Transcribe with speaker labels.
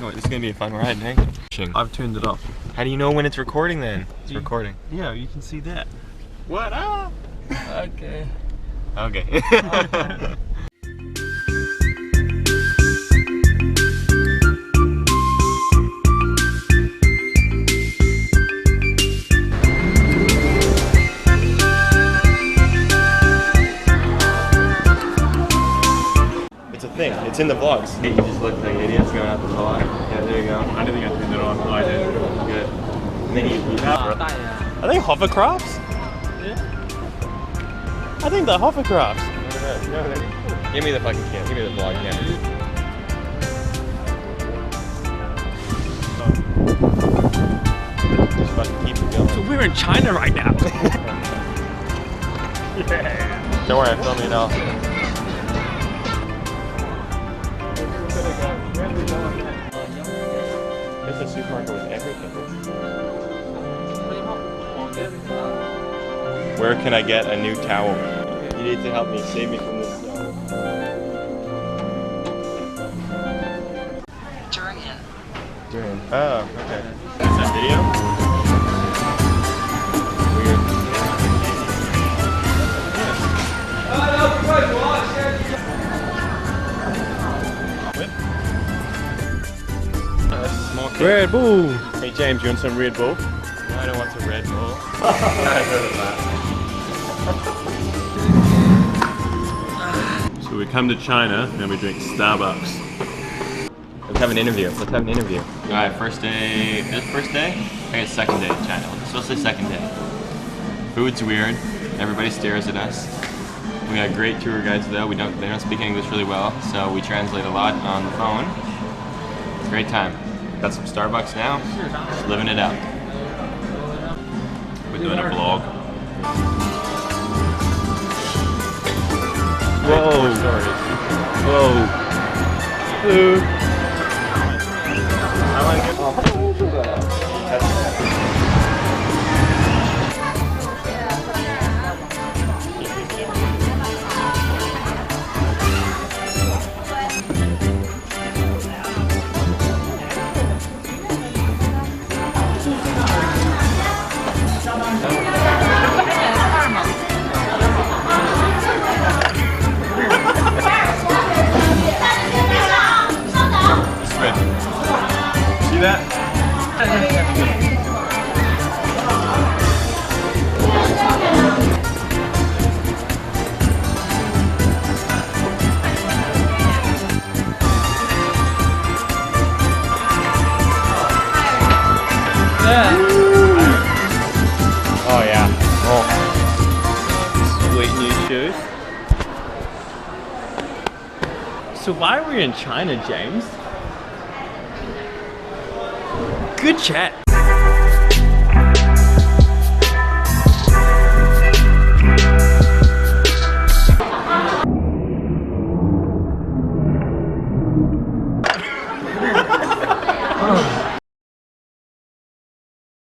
Speaker 1: Oh, it's gonna be a fun ride, eh?
Speaker 2: I've turned it off.
Speaker 1: How do you know when it's recording then? It's recording.
Speaker 2: Yeah, you can see that.
Speaker 1: What up?
Speaker 2: Okay.
Speaker 1: Okay. It's a thing. It's in the vlogs. You just look like idiots going out the vlog. Yeah, there you go.
Speaker 2: I don't think I turned it on. Oh, I did.
Speaker 1: Good. And then you have... Are they hovercrafts?
Speaker 2: Yeah.
Speaker 1: I think they're hovercrafts. Give me the fucking camera. Give me the vlog camera. Just fucking keep it going.
Speaker 2: So we're in China right now.
Speaker 1: Yeah. Don't worry, I'm filming it all. There's a supermarket with everything. Where can I get a new towel? You need to help me, save me from this. During. Oh, okay. Is that video? Weird. Small kid.
Speaker 2: Red Bull.
Speaker 1: Hey James, you want some Red Bull? No, I don't want some Red Bull.
Speaker 2: So we come to China and we drink Starbucks.
Speaker 1: Let's have an interview. Let's have an interview. Alright, first day. Is it first day? I think it's second day in China. Let's say second day. Food's weird. Everybody stares at us. We got great tour guides though. They don't speak English really well, so we translate a lot on the phone. It's a great time. Got some Starbucks now. Just living it out.
Speaker 2: We're doing a vlog.
Speaker 1: Whoa.
Speaker 2: Whoa. Hello.
Speaker 1: I want to get... See that? Oh yeah. Oh.
Speaker 2: Sweet new shoes. So why are we in China, James? Good chat.